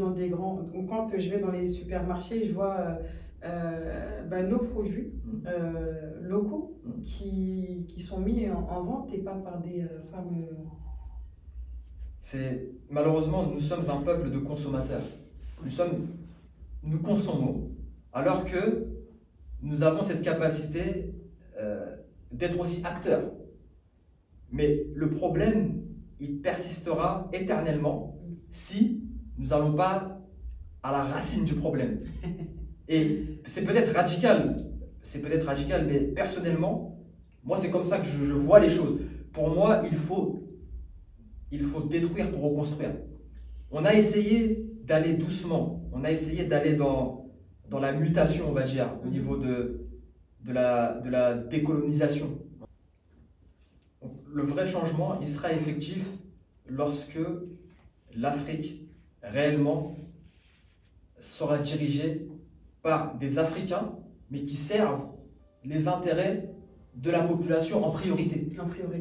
dans des grands, ou quand je vais dans les supermarchés, je vois nos produits locaux qui sont mis en vente et pas par des femmes. Malheureusement, nous sommes un peuple de consommateurs. Nous consommons, alors que nous avons cette capacité d'être aussi acteurs. Mais le problème, il persistera éternellement si nous n'allons pas à la racine du problème. Et c'est peut-être radical, mais personnellement, moi c'est comme ça que je vois les choses. Pour moi, il faut détruire pour reconstruire. On a essayé d'aller doucement, on a essayé d'aller dans la mutation, on va dire, au niveau de la décolonisation. Donc, le vrai changement, il sera effectif lorsque l'Afrique, réellement, sera dirigée par des Africains, mais qui servent les intérêts de la population en priorité.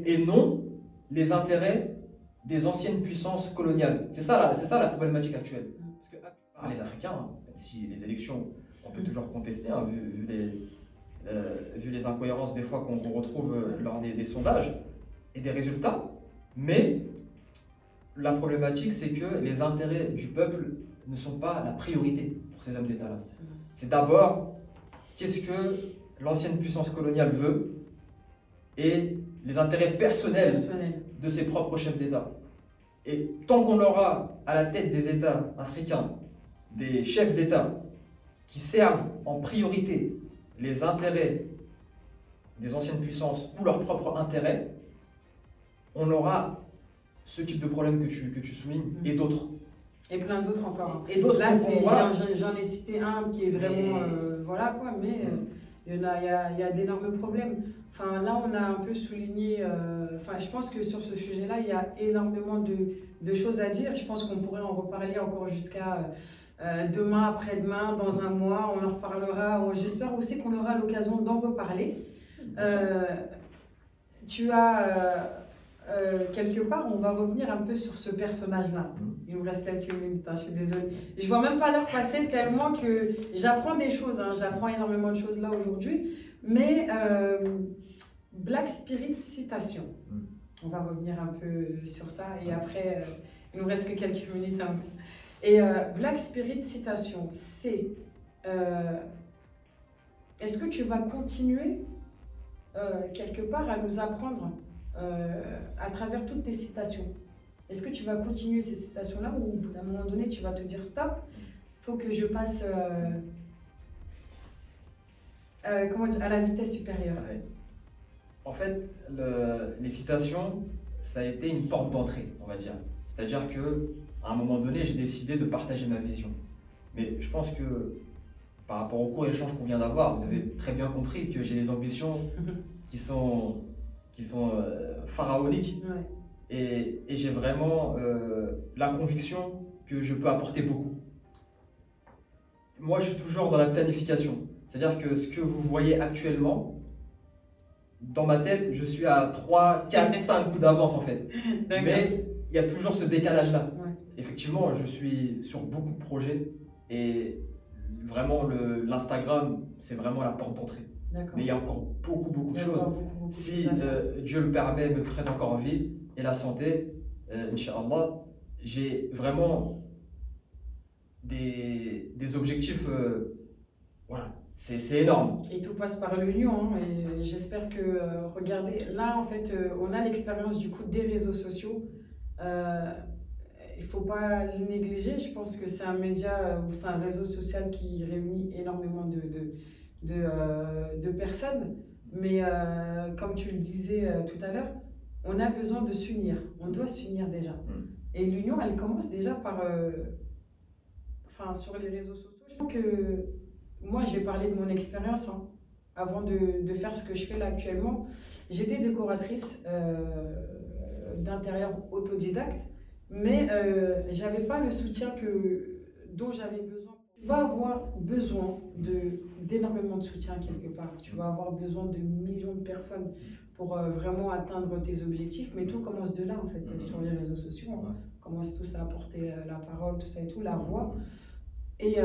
Et non les intérêts des anciennes puissances coloniales. C'est ça la problématique actuelle. Parce que les Africains, même si les élections, on peut toujours contester, hein, vu les incohérences des fois qu'on retrouve lors des sondages et des résultats, mais la problématique, c'est que les intérêts du peuple ne sont pas la priorité pour ces hommes d'État-là. C'est d'abord qu'est-ce que l'ancienne puissance coloniale veut et les intérêts personnels de ses propres chefs d'État. Et tant qu'on aura à la tête des États africains des chefs d'État qui servent en priorité les intérêts des anciennes puissances ou leurs propres intérêts, on aura ce type de problème que tu soulignes et d'autres. Et plein d'autres encore. Et d'autres. Là, j'en ai cité un qui est vraiment... voilà quoi, mais il y a d'énormes problèmes. Enfin, là, on a un peu souligné... je pense que sur ce sujet-là, il y a énormément de choses à dire. Je pense qu'on pourrait en reparler encore jusqu'à demain, après-demain, dans un mois. On en reparlera. J'espère aussi qu'on aura l'occasion d'en reparler. Tu as... quelque part, on va revenir un peu sur ce personnage-là. Il nous reste quelques minutes, hein, je suis désolée. Je vois même pas l'heure passer tellement que j'apprends des choses, hein, j'apprends énormément de choses là aujourd'hui. Mais Black Spirit citation, on va revenir un peu sur ça et après, il nous reste que quelques minutes. Hein. Et Black Spirit citation, c'est est-ce que tu vas continuer quelque part à nous apprendre à travers toutes tes citations? Est-ce que tu vas continuer ces citations-là ou à un moment donné tu vas te dire stop, il faut que je passe comment dire, à la vitesse supérieure? En fait, les citations, ça a été une porte d'entrée, on va dire. C'est-à-dire qu'à un moment donné, j'ai décidé de partager ma vision. Mais je pense que par rapport au court échange qu'on vient d'avoir, vous avez très bien compris que j'ai des ambitions qui sont pharaoniques. Ouais. Et j'ai vraiment la conviction que je peux apporter beaucoup. Moi, je suis toujours dans la planification. C'est-à-dire que ce que vous voyez actuellement, dans ma tête, je suis à 3, 4, 5 coups d'avance en fait. Mais il y a toujours ce décalage-là. Ouais. Effectivement, je suis sur beaucoup de projets et vraiment l'Instagram, c'est vraiment la porte d'entrée. Mais il y a encore beaucoup de choses. Si Dieu le permet, me prête encore en vie et la santé, Inch'Allah, j'ai vraiment des objectifs, voilà, c'est énorme. Et tout passe par l'union, hein, et j'espère que, regardez, là en fait, on a l'expérience du coup des réseaux sociaux. Il ne faut pas le négliger, je pense que c'est un média ou c'est un réseau social qui réunit énormément de personnes. Mais comme tu le disais tout à l'heure, on a besoin de s'unir, on doit s'unir déjà. Et l'union, elle commence déjà par, sur les réseaux sociaux. Je pense que moi, je vais parler de mon expérience, hein, avant de faire ce que je fais là actuellement. J'étais décoratrice d'intérieur autodidacte, mais je n'avais pas le soutien dont j'avais besoin. Tu vas avoir besoin d'énormément de soutien quelque part. Tu vas avoir besoin de millions de personnes pour vraiment atteindre tes objectifs. Mais tout commence de là, en fait, sur les réseaux sociaux. Hein. commence tous à porter la parole, tout ça et tout, la voix. Et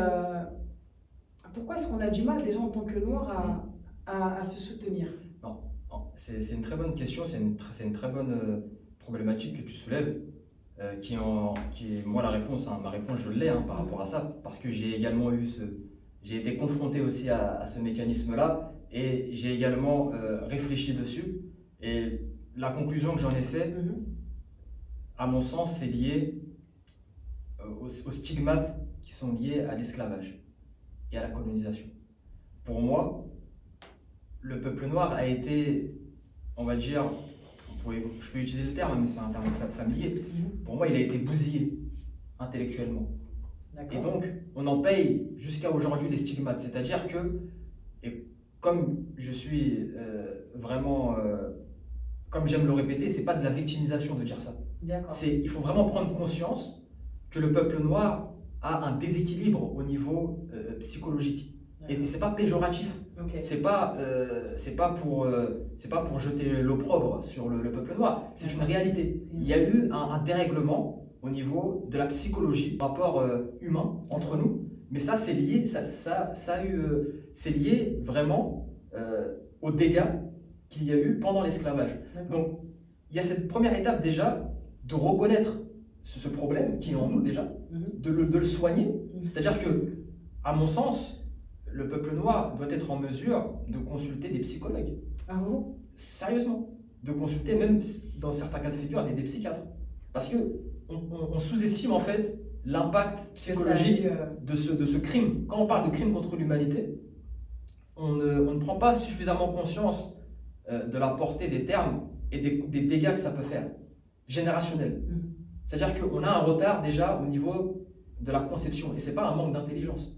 pourquoi est-ce qu'on a du mal déjà en tant que noir à se soutenir? Non, non, c'est une très bonne question, c'est une très bonne problématique que tu soulèves, moi la réponse, hein, ma réponse je l'ai par rapport à ça, parce que j'ai également j'ai été confronté aussi à ce mécanisme-là, et j'ai également réfléchi dessus, et la conclusion que j'en ai fait, à mon sens, c'est lié aux stigmates qui sont liés à l'esclavage et à la colonisation. Pour moi, le peuple noir a été, on va dire, je peux utiliser le terme, mais c'est un terme familier, pour moi, il a été bousillé intellectuellement. Et donc, on en paye jusqu'à aujourd'hui des stigmates. C'est-à-dire que, et comme je suis vraiment, comme j'aime le répéter, c'est pas de la victimisation de dire ça. Il faut vraiment prendre conscience que le peuple noir a un déséquilibre au niveau psychologique. Et c'est pas péjoratif. C'est pas pour jeter l'opprobre sur le peuple noir. C'est une réalité. Il y a eu un dérèglement au niveau de la psychologie, rapport humain entre nous. Mais ça, c'est lié, c'est lié vraiment aux dégâts qu'il y a eu pendant l'esclavage. Donc, il y a cette première étape déjà de reconnaître ce problème qui est en nous déjà, de le soigner. C'est-à-dire que, à mon sens, le peuple noir doit être en mesure de consulter des psychologues. Ah bon? Sérieusement. De consulter même, dans certains cas de figure, des psychiatres. Parce qu'on sous-estime en fait l'impact psychologique de ce crime. Quand on parle de crime contre l'humanité, on ne prend pas suffisamment conscience de la portée des termes et des dégâts que ça peut faire, générationnels. C'est-à-dire qu'on a un retard déjà au niveau de la conception, et ce n'est pas un manque d'intelligence.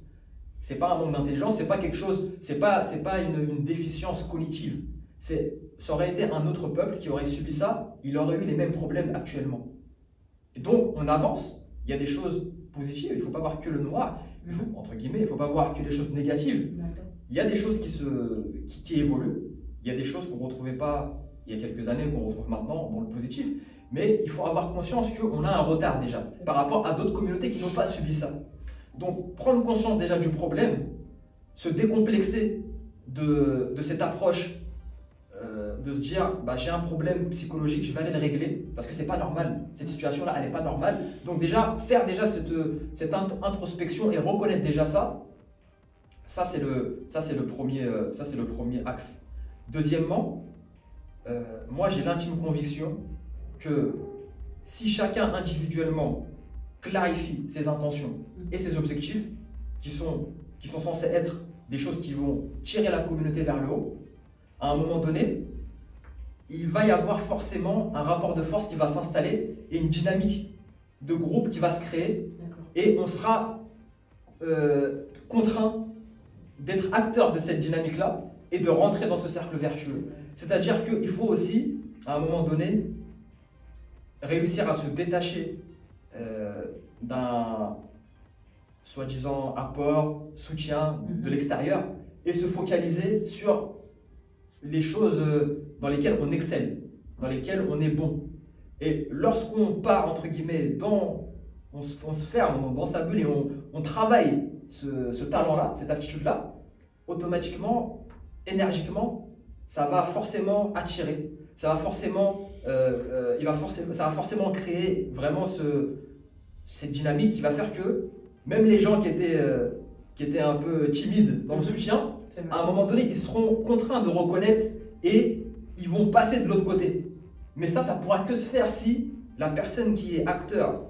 C'est pas un manque d'intelligence, c'est pas quelque chose, c'est pas une déficience cognitive. Ça aurait été un autre peuple qui aurait subi ça, il aurait eu les mêmes problèmes actuellement. Et donc on avance, il y a des choses positives, il ne faut pas voir que le noir, entre guillemets, il ne faut pas voir que les choses négatives. Il y a des choses qui évoluent, il y a des choses qu'on ne retrouvait pas il y a quelques années, qu'on retrouve maintenant dans le positif, mais il faut avoir conscience qu'on a un retard déjà par rapport à d'autres communautés qui n'ont pas subi ça. Donc, prendre conscience déjà du problème, se décomplexer de cette approche, de se dire j'ai un problème psychologique, je vais aller le régler, parce que c'est pas normal, cette situation-là, elle n'est pas normale. Donc déjà, faire déjà cette introspection et reconnaître déjà ça, c'est le premier axe. Deuxièmement, moi j'ai l'intime conviction que si chacun individuellement clarifie ses intentions et ses objectifs, qui sont censés être des choses qui vont tirer la communauté vers le haut, à un moment donné, il va y avoir forcément un rapport de force qui va s'installer et une dynamique de groupe qui va se créer, et on sera contraint d'être acteur de cette dynamique-là et de rentrer dans ce cercle vertueux. C'est-à-dire qu'il faut aussi, à un moment donné, réussir à se détacher d'un soi-disant apport, soutien de l'extérieur, et se focaliser sur les choses dans lesquelles on excelle, dans lesquelles on est bon. Et lorsqu'on part, entre guillemets, on se ferme dans sa bulle et on travaille ce talent-là, cette aptitude-là, automatiquement, énergiquement, ça va forcément attirer, ça va forcément créer vraiment cette dynamique qui va faire que même les gens qui étaient un peu timides dans le soutien, à un moment donné, ils seront contraints de reconnaître et ils vont passer de l'autre côté. Mais ça pourra que se faire si la personne qui est acteur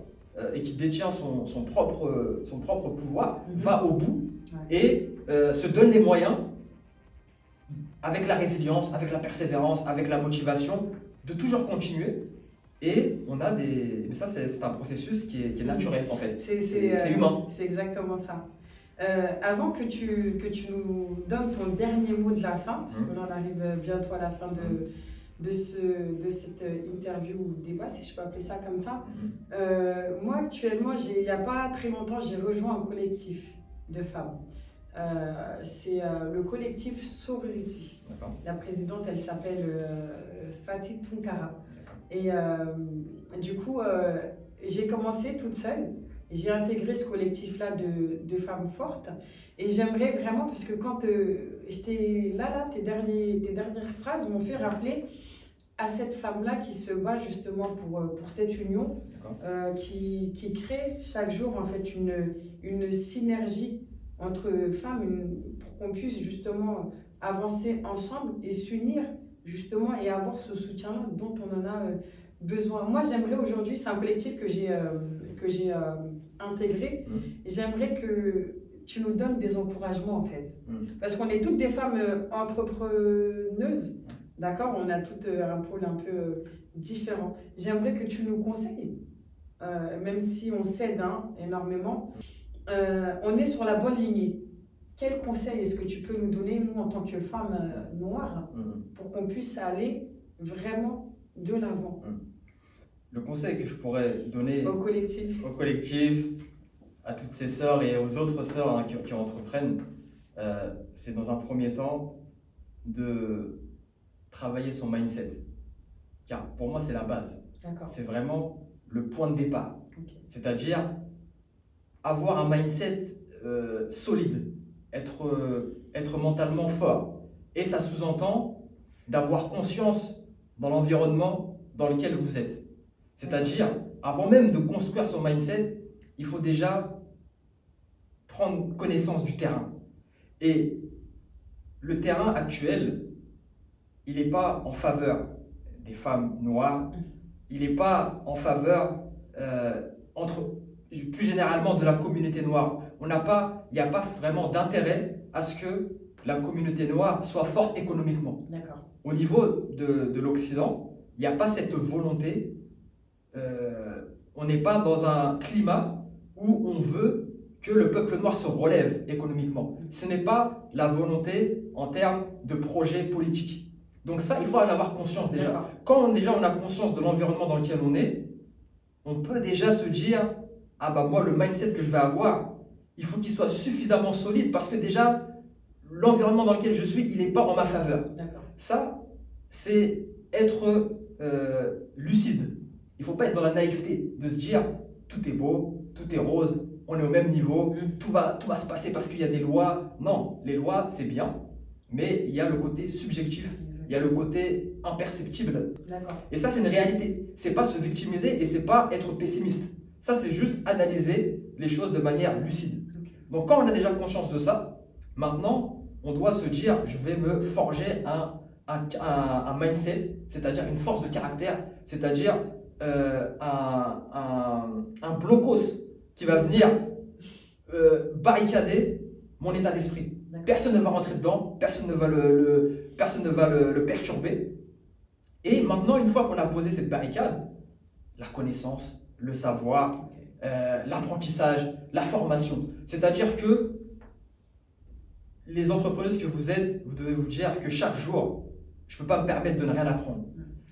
et qui détient son propre pouvoir va au bout et se donne les moyens, avec la résilience, avec la persévérance, avec la motivation, de toujours continuer. Et on a des... Mais ça, c'est un processus qui est naturel, en fait. C'est humain. C'est exactement ça. Avant que tu nous donnes ton dernier mot de la fin, parce que là, on arrive bientôt à la fin de cette interview ou débat, si je peux appeler ça comme ça. Moi, actuellement, il n'y a pas très longtemps, j'ai rejoint un collectif de femmes. C'est le collectif Sorority. La présidente, elle s'appelle Fatih Tunkara. Et du coup, j'ai commencé toute seule. J'ai intégré ce collectif-là de femmes fortes. Et j'aimerais vraiment, puisque quand j'étais là, tes dernières phrases m'ont fait rappeler à cette femme-là qui se bat justement pour cette union, qui crée chaque jour en fait une synergie entre femmes pour qu'on puisse justement avancer ensemble et s'unir justement et avoir ce soutien-là dont on en a besoin. Moi, j'aimerais aujourd'hui, c'est un collectif que j'ai intégré, et j'aimerais que tu nous donnes des encouragements en fait. Parce qu'on est toutes des femmes entrepreneuses, d'accord? On a toutes un pôle un peu différent. J'aimerais que tu nous conseilles, même si on s'aide énormément, on est sur la bonne lignée. Quel conseil est-ce que tu peux nous donner, nous, en tant que femmes noires, pour qu'on puisse aller vraiment de l'avant? Le conseil que je pourrais donner au collectif, à toutes ces sœurs et aux autres sœurs qui entreprennent, c'est dans un premier temps de travailler son mindset. Car pour moi, c'est la base. C'est vraiment le point de départ. C'est-à-dire avoir un mindset solide, être mentalement fort. Et ça sous-entend d'avoir conscience dans l'environnement dans lequel vous êtes. C'est-à-dire, avant même de construire son mindset, il faut déjà prendre connaissance du terrain. Et le terrain actuel, il n'est pas en faveur des femmes noires, il n'est pas en faveur plus généralement de la communauté noire. Il n'y a pas vraiment d'intérêt à ce que la communauté noire soit forte économiquement. Au niveau de l'Occident, il n'y a pas cette volonté. On n'est pas dans un climat où on veut que le peuple noir se relève économiquement. Ce n'est pas la volonté en termes de projet politique. Donc ça, il faut en avoir conscience déjà. Quand on a conscience de l'environnement dans lequel on peut déjà se dire « Ah bah moi, le mindset que je vais avoir, il faut qu'il soit suffisamment solide parce que déjà, l'environnement dans lequel je suis, il n'est pas en ma faveur. » Ça, c'est être lucide. Il ne faut pas être dans la naïveté de se dire « Tout est beau, tout est rose, on est au même niveau, tout va se passer parce qu'il y a des lois. » Non, les lois, c'est bien, mais il y a le côté subjectif. Il y a le côté imperceptible. Et ça, c'est une réalité. Ce n'est pas se victimiser et ce n'est pas être pessimiste. Ça, c'est juste analyser les choses de manière lucide. Donc, quand on a déjà conscience de ça, maintenant, on doit se dire, je vais me forger un mindset, c'est-à-dire une force de caractère, c'est-à-dire un blocos qui va venir barricader mon état d'esprit. Personne ne va rentrer dedans, personne ne va le perturber. Et maintenant, une fois qu'on a posé cette barricade, la connaissance, le savoir, l'apprentissage, la formation. C'est-à-dire que les entrepreneuses que vous êtes, vous devez vous dire que chaque jour, je ne peux pas me permettre de ne rien apprendre.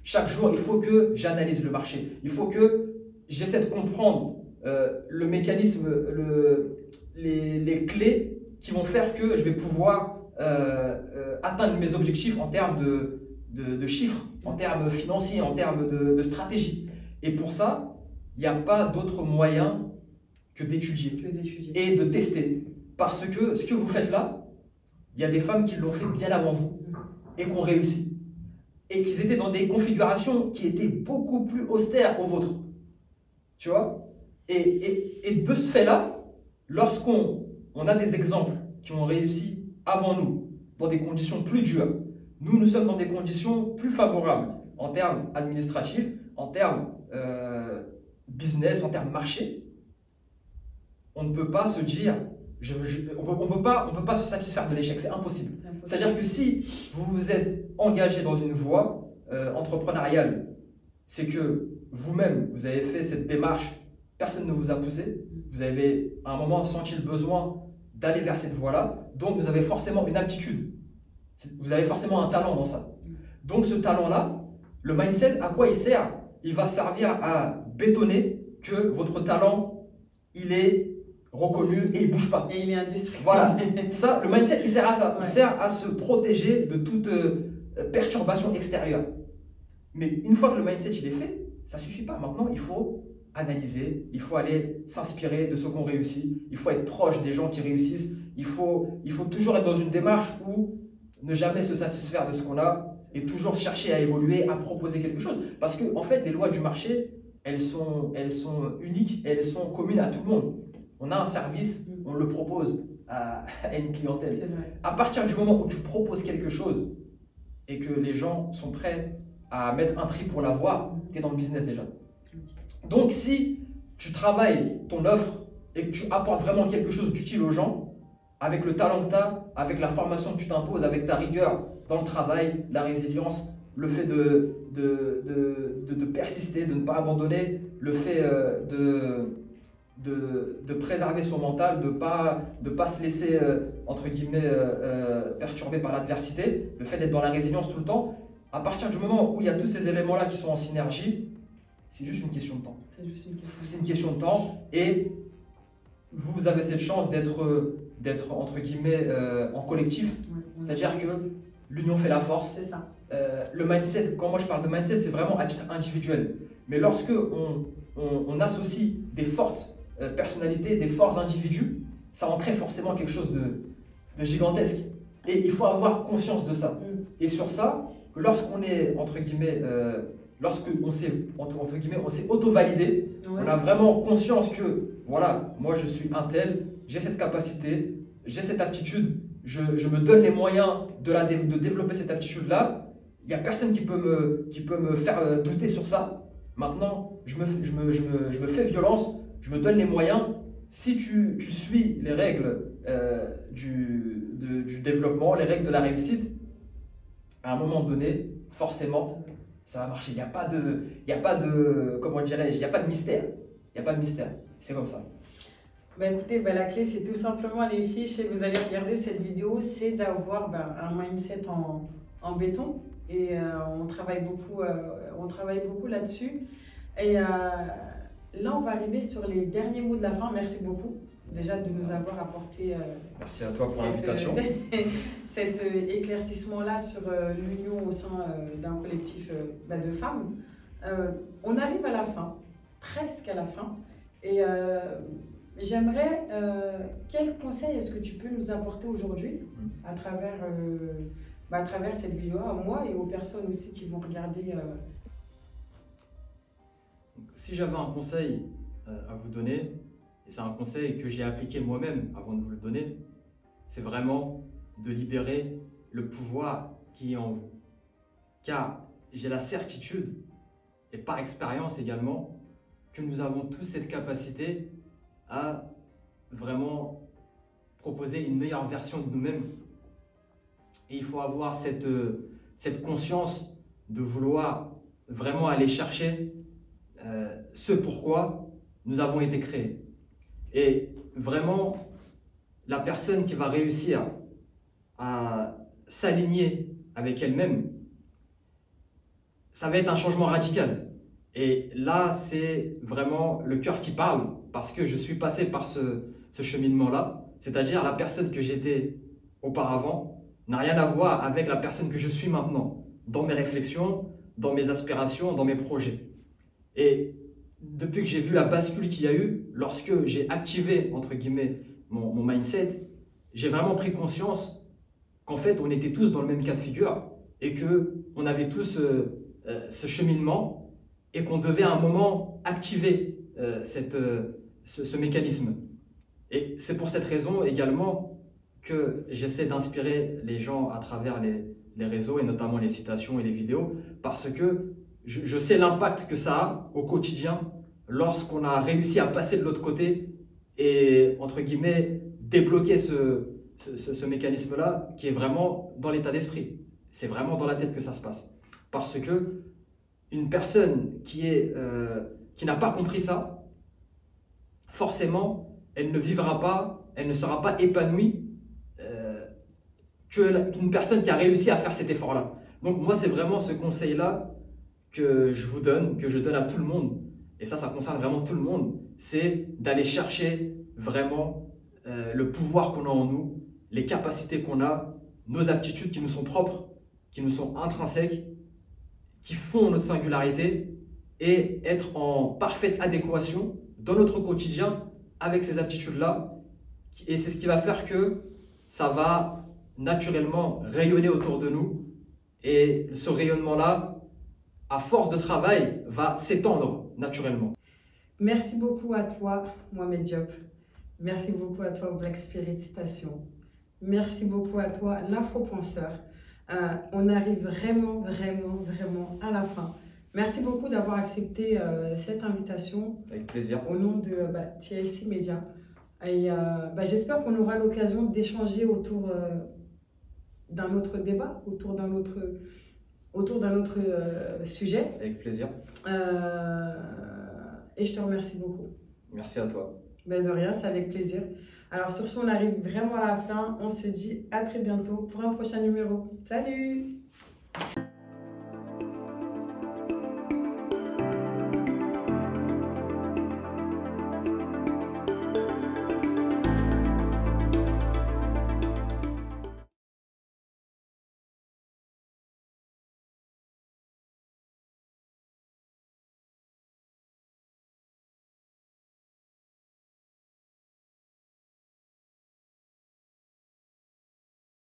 Chaque jour, il faut que j'analyse le marché. Il faut que j'essaie de comprendre le mécanisme, les clés qui vont faire que je vais pouvoir atteindre mes objectifs en termes de chiffres, en termes financiers, en termes de stratégie. Et pour ça, il n'y a pas d'autre moyen que d'étudier et de tester. Parce que ce que vous faites là, il y a des femmes qui l'ont fait bien avant vous et qui ont réussi. Et qui étaient dans des configurations qui étaient beaucoup plus austères aux vôtres. Tu vois? Et de ce fait-là, lorsqu'on a des exemples qui ont réussi avant nous, dans des conditions plus dures, nous sommes dans des conditions plus favorables en termes administratifs, en termes business, en termes marché. On ne peut pas se dire, on peut pas se satisfaire de l'échec, c'est impossible. C'est-à-dire que si vous vous êtes engagé dans une voie entrepreneuriale, c'est que vous-même, vous avez fait cette démarche, personne ne vous a poussé, vous avez à un moment senti le besoin d'aller vers cette voie-là, donc vous avez forcément une aptitude, vous avez forcément un talent dans ça. Donc ce talent-là, le mindset, à quoi il sert? Il va servir à bétonner que votre talent, il est reconnu et il ne bouge pas. Et il est indestructible. Voilà, ça, le mindset, il sert à ça. Il sert à se protéger de toute perturbation extérieure. Mais une fois que le mindset il est fait, ça ne suffit pas. Maintenant, il faut analyser, il faut aller s'inspirer de ceux qui ont réussi, il faut être proche des gens qui réussissent, il faut toujours être dans une démarche où ne jamais se satisfaire de ce qu'on a et toujours chercher à évoluer, à proposer quelque chose. Parce que en fait, les lois du marché, elles sont uniques et elles sont communes à tout le monde. On a un service, on le propose à une clientèle. À partir du moment où tu proposes quelque chose et que les gens sont prêts à mettre un prix pour l'avoir, tu es dans le business déjà. Donc si tu travailles ton offre et que tu apportes vraiment quelque chose d'utile aux gens, avec le talent que tu as, avec la formation que tu t'imposes, avec ta rigueur dans le travail, la résilience, le fait de persister, de ne pas abandonner, le fait de préserver son mental, de pas se laisser, entre guillemets, perturber par l'adversité, le fait d'être dans la résilience tout le temps, à partir du moment où il y a tous ces éléments-là qui sont en synergie, c'est juste une question de temps. C'est une question de temps et vous avez cette chance d'être entre guillemets en collectif. C'est-à-dire que l'union fait la force. C'est ça. Le mindset, quand moi je parle de mindset, c'est vraiment à titre individuel. Mais lorsque on associe des fortes personnalités, des forts individus, ça en crée forcément quelque chose de gigantesque. Et il faut avoir conscience de ça. Et sur ça, lorsqu'on est entre guillemets, lorsqu'on s'est entre guillemets, on s'est auto-validé, on a vraiment conscience que voilà, moi je suis un tel, j'ai cette capacité, j'ai cette aptitude, je me donne les moyens de développer cette aptitude-là. Il n'y a personne qui peut me faire douter sur ça. Maintenant, je me fais violence, je me donne les moyens. Si tu suis les règles du développement, les règles de la réussite, à un moment donné, forcément, ça va marcher. Il n'y a pas de, comment dirais-je, il n'y a pas de mystère. Il n'y a pas de mystère. C'est comme ça. Bah écoutez, la clé, c'est tout simplement, les filles, je sais que vous allez regarder cette vidéo, c'est d'avoir un mindset en béton. Et on travaille beaucoup là-dessus. Et là, on va arriver sur les derniers mots de la fin. Merci beaucoup déjà de nous avoir apporté merci à toi pour l'invitation. Cet éclaircissement-là sur l'union au sein d'un collectif de femmes. On arrive à la fin, presque à la fin. Et j'aimerais, quel conseil est-ce que tu peux nous apporter aujourd'hui à travers cette vidéo, à moi et aux personnes aussi qui vont regarder Si j'avais un conseil à vous donner, et c'est un conseil que j'ai appliqué moi-même avant de vous le donner, c'est vraiment de libérer le pouvoir qui est en vous. Car j'ai la certitude, et par expérience également, que nous avons tous cette capacité à vraiment proposer une meilleure version de nous-mêmes. Et il faut avoir cette conscience de vouloir vraiment aller chercher ce pourquoi nous avons été créés. Et vraiment, la personne qui va réussir à s'aligner avec elle-même, ça va être un changement radical. Et là, c'est vraiment le cœur qui parle, parce que je suis passé par ce cheminement-là. C'est-à-dire la personne que j'étais auparavant n'a rien à voir avec la personne que je suis maintenant, dans mes réflexions, dans mes aspirations, dans mes projets. Et depuis que j'ai vu la bascule qu'il y a eu, lorsque j'ai activé, entre guillemets, mon mindset, j'ai vraiment pris conscience qu'en fait, on était tous dans le même cas de figure et qu'on avait tous ce cheminement et qu'on devait à un moment activer ce mécanisme. Et c'est pour cette raison également que j'essaie d'inspirer les gens à travers les réseaux et notamment les citations et les vidéos, parce que je sais l'impact que ça a au quotidien lorsqu'on a réussi à passer de l'autre côté et, entre guillemets, débloquer ce mécanisme-là qui est vraiment dans l'état d'esprit. C'est vraiment dans la tête que ça se passe. Parce que une personne qui n'a pas compris ça, forcément, elle ne vivra pas, elle ne sera pas épanouie qu'une personne qui a réussi à faire cet effort-là. Donc moi, c'est vraiment ce conseil-là que je vous donne, que je donne à tout le monde. Et ça concerne vraiment tout le monde. C'est d'aller chercher vraiment le pouvoir qu'on a en nous, les capacités qu'on a, nos aptitudes qui nous sont propres, qui nous sont intrinsèques, qui font notre singularité et être en parfaite adéquation dans notre quotidien avec ces aptitudes-là. Et c'est ce qui va faire que ça va naturellement rayonner autour de nous. Et ce rayonnement-là, à force de travail, va s'étendre naturellement. Merci beaucoup à toi, Mohamed Diop. Merci beaucoup à toi, Black Spirit Station. Merci beaucoup à toi, l'Afro-Penseur. On arrive vraiment à la fin. Merci beaucoup d'avoir accepté cette invitation. Avec plaisir. Au nom de TLC Media. Et j'espère qu'on aura l'occasion d'échanger autour d'un autre débat, autour d'un autre sujet. Avec plaisir. Et je te remercie beaucoup. Merci à toi. Ben de rien, c'est avec plaisir. Alors sur ce, on arrive vraiment à la fin. On se dit à très bientôt pour un prochain numéro. Salut!